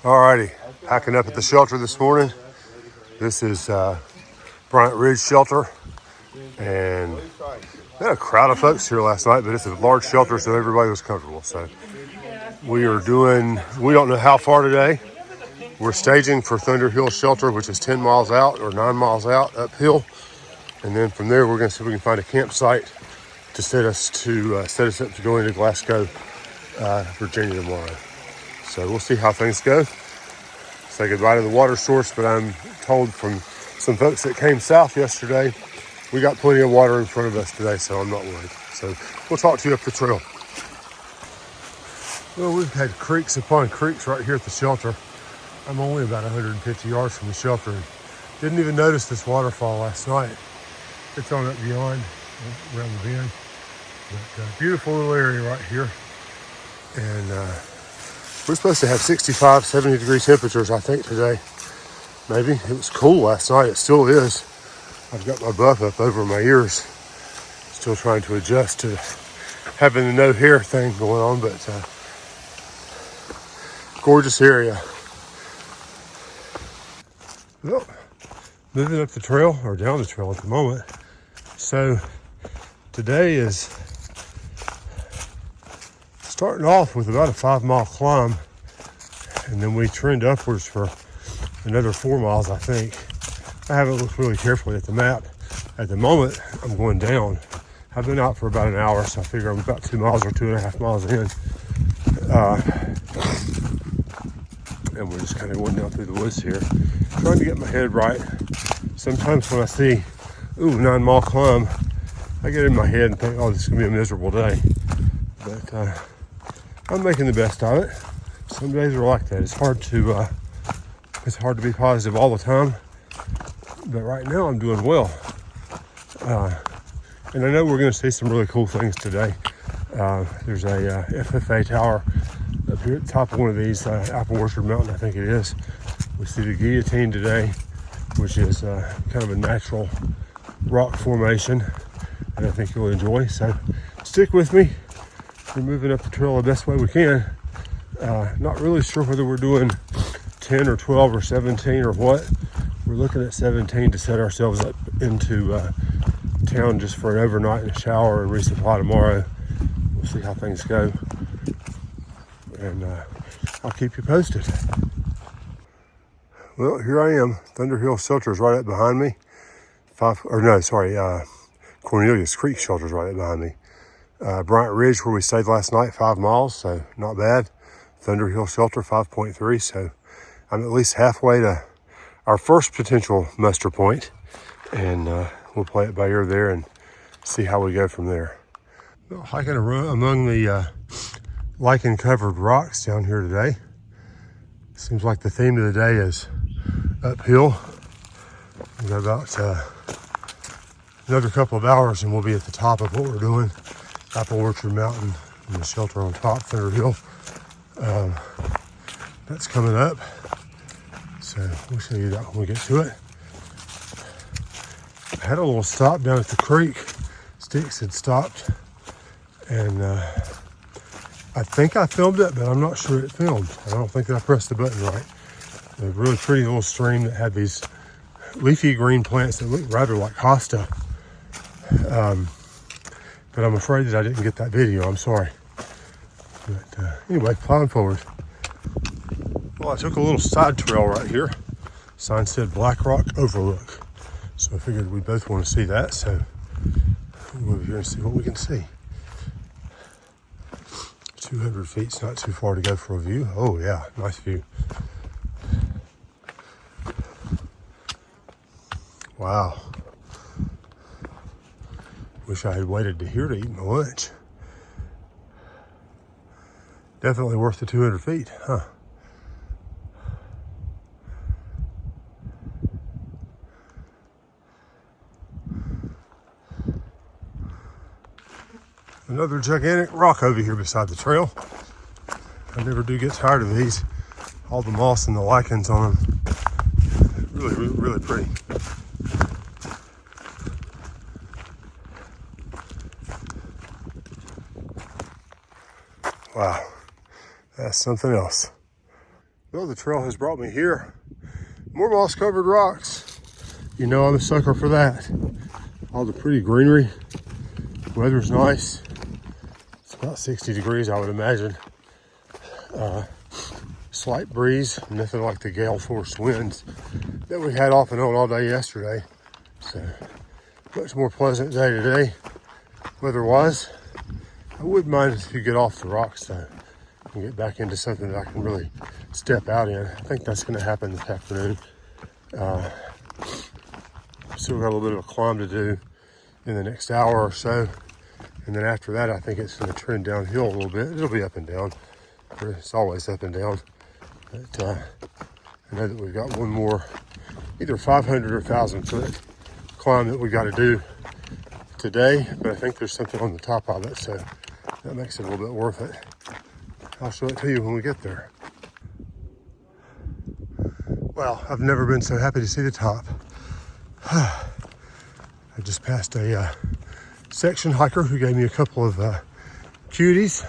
Alrighty, packing up at the shelter this morning. This is Bryant Ridge Shelter, and we had a crowd of folks here last night, but it's a large shelter, so everybody was comfortable. So we don't know how far today. We're staging for Thunder Hill Shelter, which is 10 miles out or 9 miles out uphill. And then from there, we're going to see if we can find a campsite to set us up to go into Glasgow, Virginia tomorrow. So we'll see how things go. Say goodbye to the water source, but I'm told from some folks that came south yesterday, we got plenty of water in front of us today, so I'm not worried. So we'll talk to you up the trail. Well, we've had creeks upon creeks right here at the shelter. I'm only about 150 yards from the shelter and didn't even notice this waterfall last night. It's on up beyond, around the bend. But beautiful little area right here. And we're supposed to have 65, 70 degree temperatures, I think, today. Maybe. It was cool last night. It still is. I've got my buff up over my ears. Still trying to adjust to having the no hair thing going on, but gorgeous area. Well, moving up the trail, or down the trail at the moment. So today is starting off with about a 5-mile climb, and then we trend upwards for another 4 miles, I think. I haven't looked really carefully at the map. At the moment, I'm going down. I've been out for about an hour, so I figure I'm about 2 miles or 2.5 miles in. And we're just kind of going down through the woods here, trying to get my head right. Sometimes when I see, 9-mile climb, I get in my head and think, this is going to be a miserable day. But I'm making the best of it. Some days are like that. It's hard to be positive all the time. But right now I'm doing well. And I know we're going to see some really cool things today. There's a FFA tower up here at the top of one of these, Apple Orchard Mountain, I think it is. We see the Guillotine today, which is kind of a natural rock formation that I think you'll enjoy. So stick with me. We're moving up the trail the best way we can. Not really sure whether we're doing 10 or 12 or 17 or what. We're looking at 17 to set ourselves up into town just for an overnight and a shower and resupply tomorrow. We'll see how things go. And I'll keep you posted. Well, here I am. Thunder Hill Shelter is right up behind me. Cornelius Creek Shelter is right up behind me. Bryant Ridge, where we stayed last night, 5 miles, so not bad. Thunder Hill Shelter, 5.3, so I'm at least halfway to our first potential muster point, and we'll play it by ear there and see how we go from there. Well, hiking among the lichen-covered rocks down here today. Seems like the theme of the day is uphill. We've got about another couple of hours and we'll be at the top of what we're doing. Apple Orchard Mountain and the shelter on top, Thunder Hill. That's coming up. So we'll show you that when we get to it. I had a little stop down at the creek. Sticks had stopped. And I think I filmed it, but I'm not sure it filmed. I don't think that I pressed the button right. A really pretty little stream that had these leafy green plants that look rather like hosta. But I'm afraid that I didn't get that video. I'm sorry. But anyway, plowing forward. Well, I took a little side trail right here. Sign said Black Rock Overlook. So I figured we both want to see that. So we'll move here and see what we can see. 200 feet's not too far to go for a view. Oh yeah, nice view. Wow. Wish I had waited to here to eat my lunch. Definitely worth the 200 feet, huh? Another gigantic rock over here beside the trail. I never do get tired of these. All the moss and the lichens on them. Really pretty. Wow, that's something else. Well, the trail has brought me here. More moss covered rocks. You know I'm a sucker for that. All the pretty greenery. Weather's nice. It's about 60 degrees, I would imagine. Slight breeze, nothing like the gale force winds that we had off and on all day yesterday. So much more pleasant day today, weather-wise. I wouldn't mind if you get off the rocks though and get back into something that I can really step out in. I think that's going to happen this afternoon. Still got a little bit of a climb to do in the next hour or so. And then after that, I think it's going to trend downhill a little bit. It'll be up and down. It's always up and down. But I know that we've got one more, either 500 or 1,000 foot climb that we got to do today. But I think there's something on the top of it, so that makes it a little bit worth it. I'll show it to you when we get there. Well, I've never been so happy to see the top. I just passed a section hiker who gave me a couple of cuties.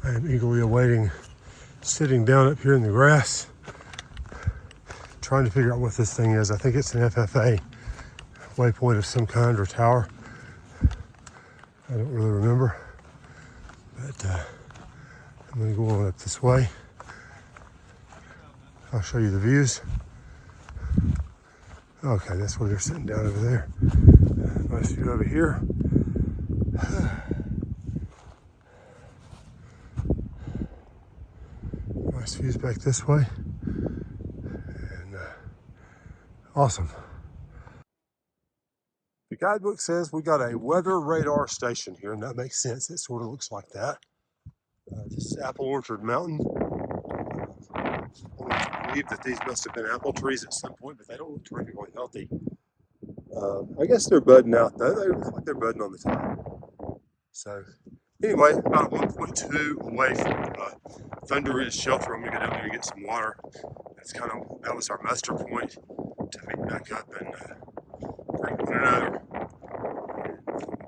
I am eagerly awaiting sitting down up here in the grass, trying to figure out what this thing is. I think it's an FFA waypoint of some kind or tower. I don't really remember, but I'm going to go on up this way. I'll show you the views. Okay, that's where they're sitting down over there. Nice view over here. Nice views back this way. And awesome. The guidebook says we got a weather radar station here, and that makes sense. It sort of looks like that. This is Apple Orchard Mountain. I believe that these must have been apple trees at some point, but they don't look terrifically healthy. I guess they're budding out though. They look like they're budding on the top. So anyway, about 1.2 away from Thunder Ridge Shelter. I'm gonna go down there and get some water. That was our muster point to meet back up and drink one another.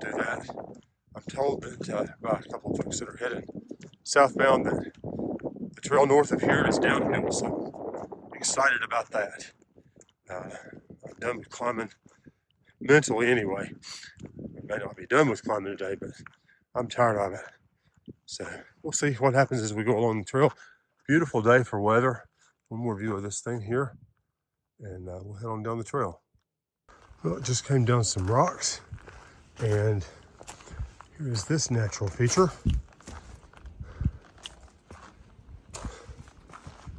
Do that. I'm told that by a couple of folks that are heading southbound that the trail north of here is downhill, so I'm excited about that. I'm done with climbing mentally anyway. I may not be done with climbing today, but I'm tired of it. So we'll see what happens as we go along the trail. Beautiful day for weather. One more view of this thing here, and we'll head on down the trail. Well, it just came down some rocks, and here is this natural feature.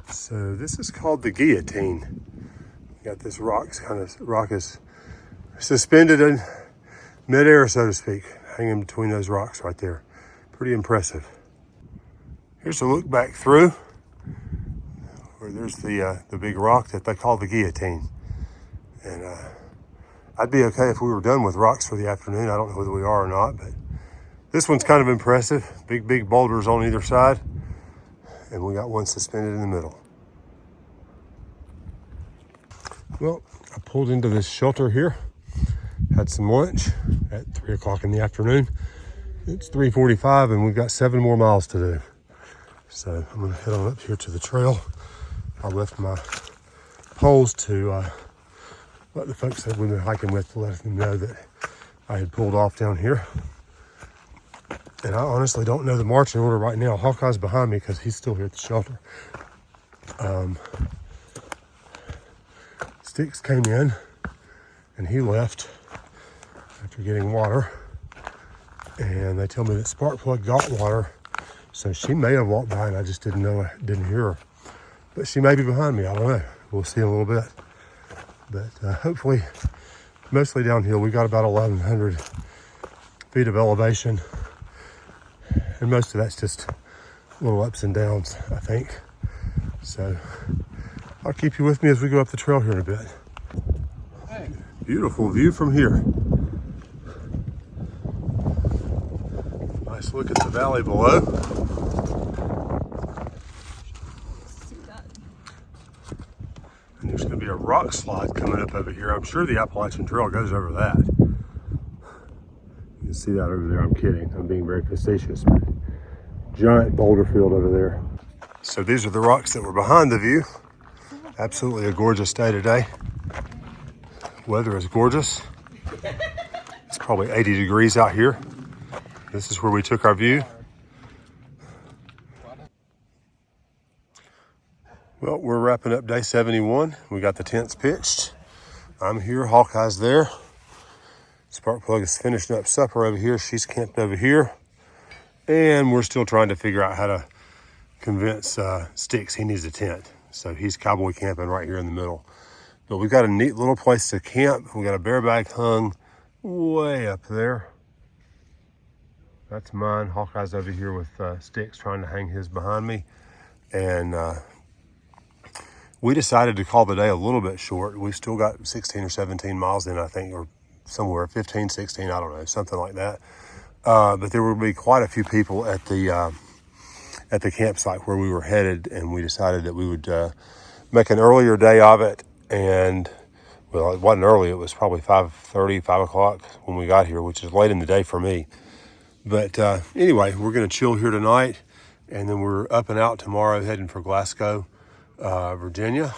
So this is called the Guillotine. Got this rock is suspended in midair, so to speak, hanging between those rocks right there. Pretty impressive. Here's a look back through where there's the big rock that they call the Guillotine. And I'd be okay if we were done with rocks for the afternoon. I don't know whether we are or not, but this one's kind of impressive. Big boulders on either side, and we got one suspended in the middle. Well, I pulled into this shelter here, had some lunch at 3 o'clock in the afternoon. It's 3:45 and we've got 7 more miles to do. So I'm gonna head on up here to the trail. I left my poles to let the folks that we've been hiking with, to let them know that I had pulled off down here. And I honestly don't know the marching order right now. Hawkeye's behind me because he's still here at the shelter. Sticks came in and he left after getting water. And they tell me that Sparkplug got water. So she may have walked by and I just didn't hear her. But she may be behind me, I don't know. We'll see in a little bit. But hopefully, mostly downhill. We got about 1,100 feet of elevation. And most of that's just little ups and downs, I think. So I'll keep you with me as we go up the trail here in a bit. Hey. Beautiful view from here. Nice look at the valley below. And there's going to be a rock slide coming up over here. I'm sure the Appalachian Trail goes over that. You can see that over there. I'm kidding. I'm being very facetious. Giant boulder field over there. So these are the rocks that were behind the view. Absolutely a gorgeous day today. Weather is gorgeous. It's probably 80 degrees out here. This is where we took our view. Well, we're wrapping up day 71. We got the tents pitched. I'm here, Hawkeye's there. Sparkplug is finishing up supper over here. She's camped over here. And we're still trying to figure out how to convince Sticks he needs a tent. So he's cowboy camping right here in the middle. But we've got a neat little place to camp. We got a bear bag hung way up there. That's mine. Hawkeye's over here with Sticks trying to hang his behind me. And we decided to call the day a little bit short. We've still got 16 or 17 miles in, I think, or somewhere 15, 16, I don't know, something like that. But there will be quite a few people at the campsite where we were headed, and we decided that we would make an earlier day of it. And well, it wasn't early. It was probably 5:30, 5 o'clock when we got here, which is late in the day for me. But anyway, we're going to chill here tonight, and then we're up and out tomorrow heading for Glasgow, Virginia,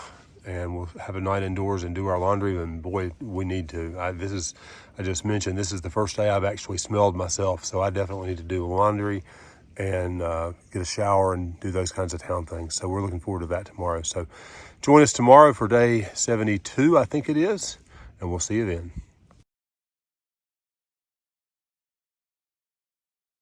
and we'll have a night indoors and do our laundry. And boy, we need to. I just mentioned this is the first day I've actually smelled myself, so I definitely need to do laundry and get a shower and do those kinds of town things. So we're looking forward to that tomorrow. So join us tomorrow for day 72, I think it is, and we'll see you then.